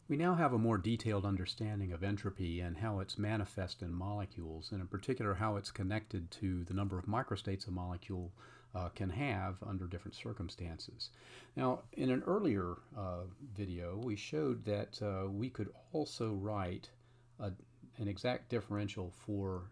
We now have a more detailed understanding of entropy and how it's manifest in molecules, and in particular how it's connected to the number of microstates a molecule can have under different circumstances. Now, in an earlier video, we showed that we could also write an exact differential for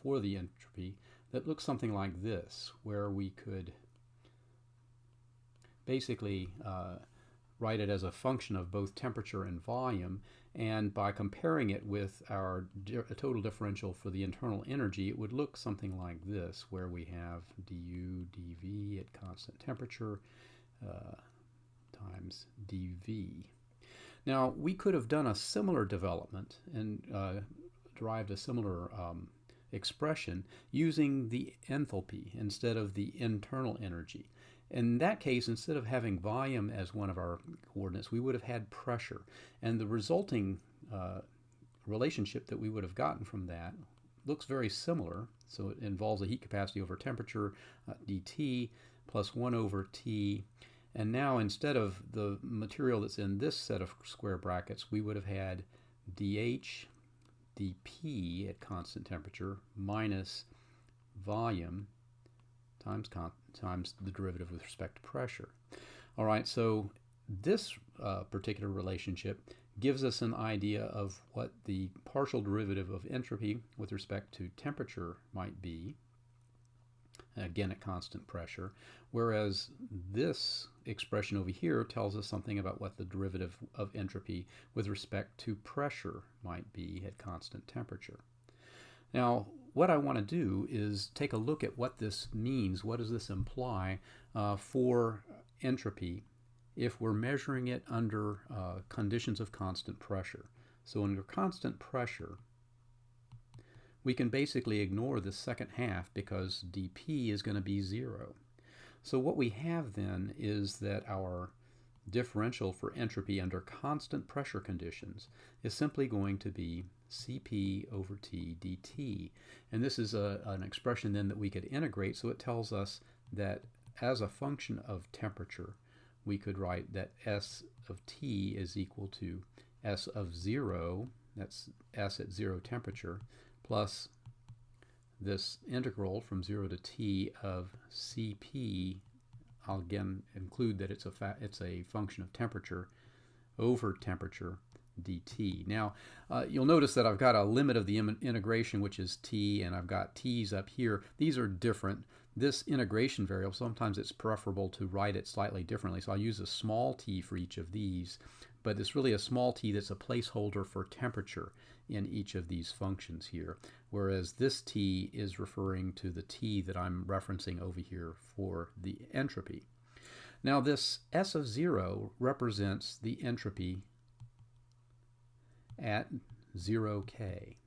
the entropy that looks something like this, where we could basically write it as a function of both temperature and volume, and by comparing it with our total differential for the internal energy, it would look something like this, where we have du dv at constant temperature times dv. Now, we could have done a similar development and derived a similar expression using the enthalpy instead of the internal energy. In that case, instead of having volume as one of our coordinates, we would have had pressure. And the resulting relationship that we would have gotten from that looks very similar. So it involves a heat capacity over temperature, dt, plus 1 over T. And now instead of the material that's in this set of square brackets, we would have had dH dP at constant temperature minus volume times the derivative with respect to pressure. All right, so this particular relationship gives us an idea of what the partial derivative of entropy with respect to temperature might be, again at constant pressure, whereas this expression over here tells us something about what the derivative of entropy with respect to pressure might be at constant temperature. Now, what I want to do is take a look at what this means. What does this imply for entropy if we're measuring it under conditions of constant pressure? So under constant pressure, we can basically ignore the second half because dP is going to be 0. So what we have then is that our differential for entropy under constant pressure conditions is simply going to be Cp over T dt. And this is an expression then that we could integrate, so it tells us that as a function of temperature, we could write that S of T is equal to S of 0, that's S at 0 temperature, plus this integral from 0 to T of Cp. I'll again include that it's a function of temperature over temperature dt. Now, you'll notice that I've got a limit of the integration, which is t, and I've got t's up here. These are different. This integration variable, sometimes it's preferable to write it slightly differently, so I'll use a small t for each of these, but it's really a small t that's a placeholder for temperature in each of these functions here, whereas this t is referring to the t that I'm referencing over here for the entropy. Now, this S of 0 represents the entropy at 0K.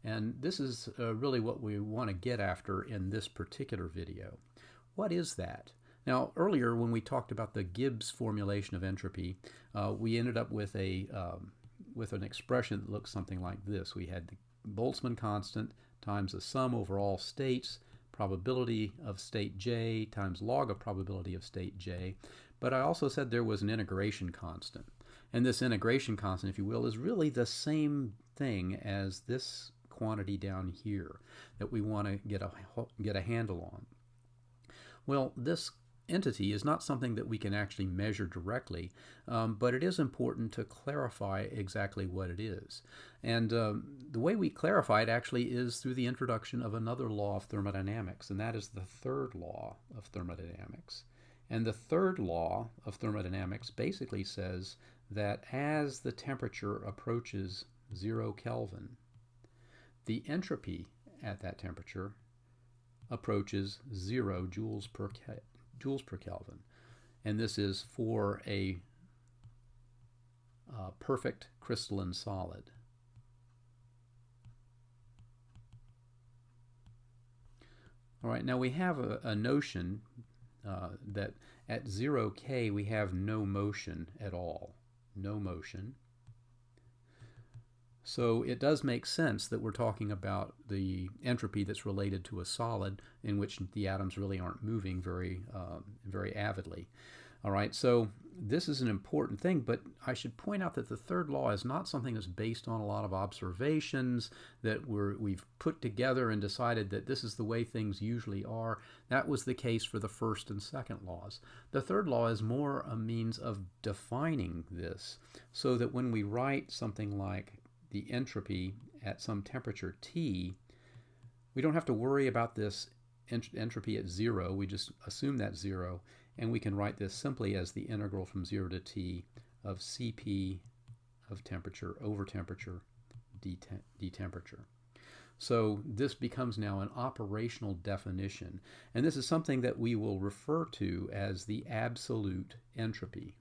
And this is really what we want to get after in this particular video. What is that? Now, earlier when we talked about the Gibbs formulation of entropy, we ended up with an expression that looks something like this. We had the Boltzmann constant times the sum over all states, probability of state J times log of probability of state J. But I also said there was an integration constant. And this integration constant, if you will, is really the same thing as this quantity down here that we want to get a handle on. Well, this entity is not something that we can actually measure directly, but it is important to clarify exactly what it is. And the way we clarify it actually is through the introduction of another law of thermodynamics, and that is the third law of thermodynamics. And the third law of thermodynamics basically says that as the temperature approaches 0 Kelvin, the entropy at that temperature approaches 0 joules per Kelvin. And this is for a perfect crystalline solid. All right, now we have a notion that at 0K we have no motion at all. No motion. So it does make sense that we're talking about the entropy that's related to a solid in which the atoms really aren't moving very avidly. All right, so this is an important thing, but I should point out that the third law is not something that's based on a lot of observations that we've put together and decided that this is the way things usually are. That was the case for the first and second laws. The third law is more a means of defining this so that when we write something like the entropy at some temperature T, we don't have to worry about this entropy at zero. We just assume that's zero, and we can write this simply as the integral from 0 to t of Cp of temperature over temperature d temperature. So this becomes now an operational definition, and this is something that we will refer to as the absolute entropy.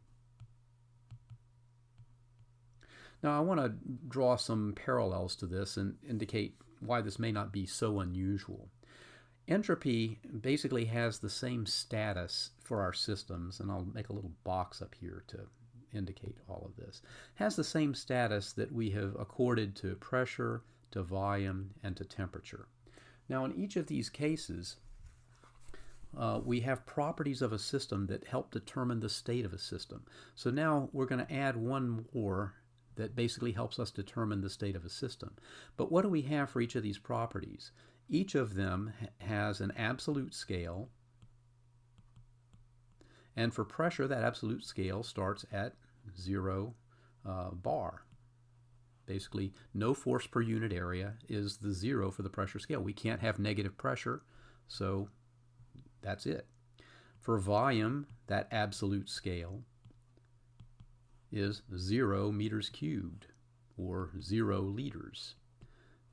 Now I want to draw some parallels to this and indicate why this may not be so unusual. Entropy basically has the same status for our systems, and I'll make a little box up here to indicate all of this. Has the same status that we have accorded to pressure, to volume, and to temperature. Now in each of these cases, we have properties of a system that help determine the state of a system. So now we're going to add one more that basically helps us determine the state of a system. But what do we have for each of these properties? Each of them has an absolute scale, and for pressure that absolute scale starts at 0 bar. Basically, no force per unit area is the 0 for the pressure scale. We can't have negative pressure, so that's it. For volume, that absolute scale is 0 meters cubed, or 0 liters.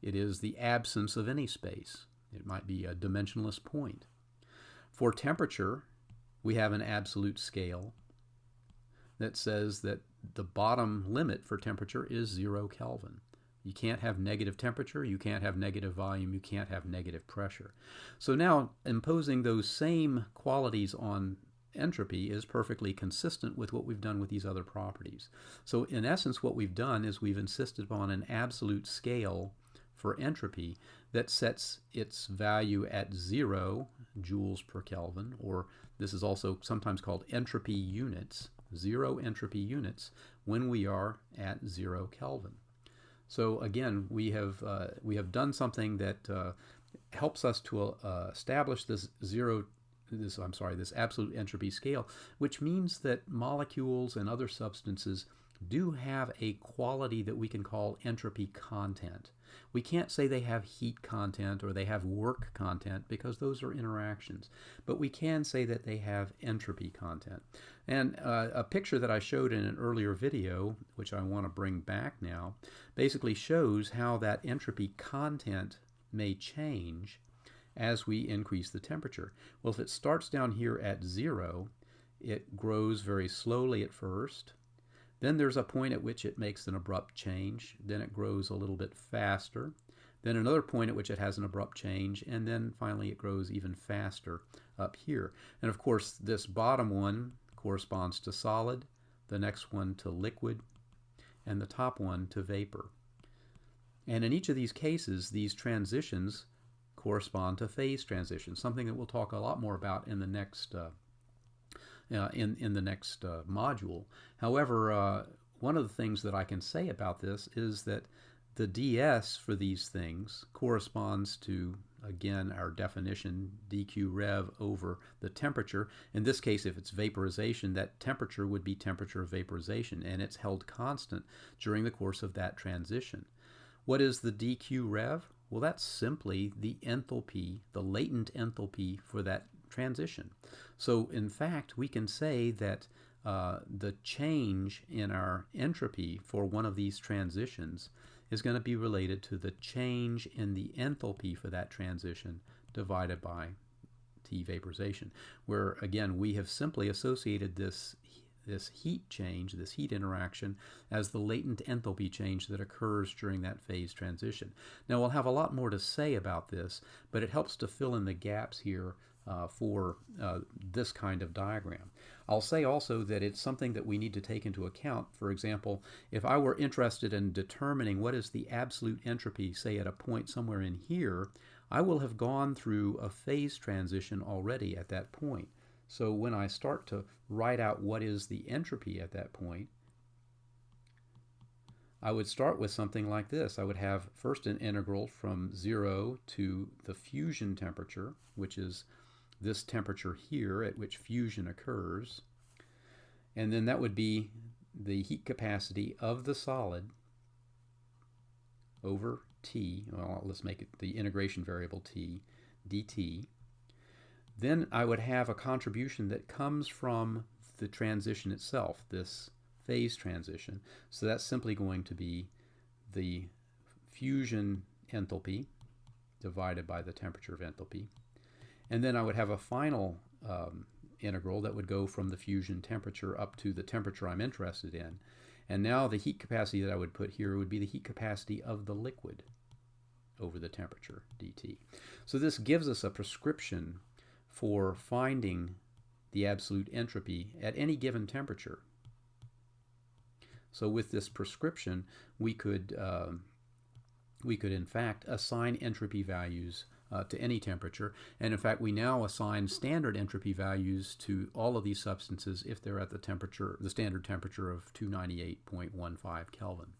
It is the absence of any space. It might be a dimensionless point. For temperature, we have an absolute scale that says that the bottom limit for temperature is 0 Kelvin. You can't have negative temperature, you can't have negative volume, you can't have negative pressure. So now imposing those same qualities on entropy is perfectly consistent with what we've done with these other properties. So in essence, what we've done is we've insisted upon an absolute scale for entropy that sets its value at 0 joules per Kelvin, or this is also sometimes called entropy units, 0 entropy units, when we are at 0 Kelvin. So again, we have done something that helps us to establish this this absolute entropy scale, which means that molecules and other substances do have a quality that we can call entropy content. We can't say they have heat content or they have work content because those are interactions, but we can say that they have entropy content. And a picture that I showed in an earlier video, which I want to bring back now, basically shows how that entropy content may change as we increase the temperature. Well, if it starts down here at 0, it grows very slowly at first. Then there's a point at which it makes an abrupt change. Then it grows a little bit faster. Then another point at which it has an abrupt change. And then finally it grows even faster up here. And of course, this bottom one corresponds to solid, the next one to liquid, and the top one to vapor. And in each of these cases, these transitions correspond to phase transitions, something that we'll talk a lot more about in the next module. However, one of the things that I can say about this is that the ds for these things corresponds to, again, our definition, dq rev over the temperature. In this case, if it's vaporization, that temperature would be temperature of vaporization, and it's held constant during the course of that transition. What is the dq rev? Well, that's simply the enthalpy, the latent enthalpy for that transition. So in fact, we can say that the change in our entropy for one of these transitions is going to be related to the change in the enthalpy for that transition divided by T vaporization, where again we have simply associated this heat change, this heat interaction, as the latent enthalpy change that occurs during that phase transition. Now we'll have a lot more to say about this, but it helps to fill in the gaps here for this kind of diagram. I'll say also that it's something that we need to take into account. For example, if I were interested in determining what is the absolute entropy, say at a point somewhere in here, I will have gone through a phase transition already at that point. So when I start to write out what is the entropy at that point, I would start with something like this. I would have first an integral from 0 to the fusion temperature, which is this temperature here at which fusion occurs. And then that would be the heat capacity of the solid over T. Well, let's make it the integration variable T, dt. Then I would have a contribution that comes from the transition itself, this phase transition. So that's simply going to be the fusion enthalpy divided by the temperature of enthalpy. And then I would have a final integral that would go from the fusion temperature up to the temperature I'm interested in. And now the heat capacity that I would put here would be the heat capacity of the liquid over the temperature, dt. So this gives us a prescription for finding the absolute entropy at any given temperature. So with this prescription, we could in fact assign entropy values to any temperature, and in fact we now assign standard entropy values to all of these substances if they're at the standard temperature of 298.15 Kelvin.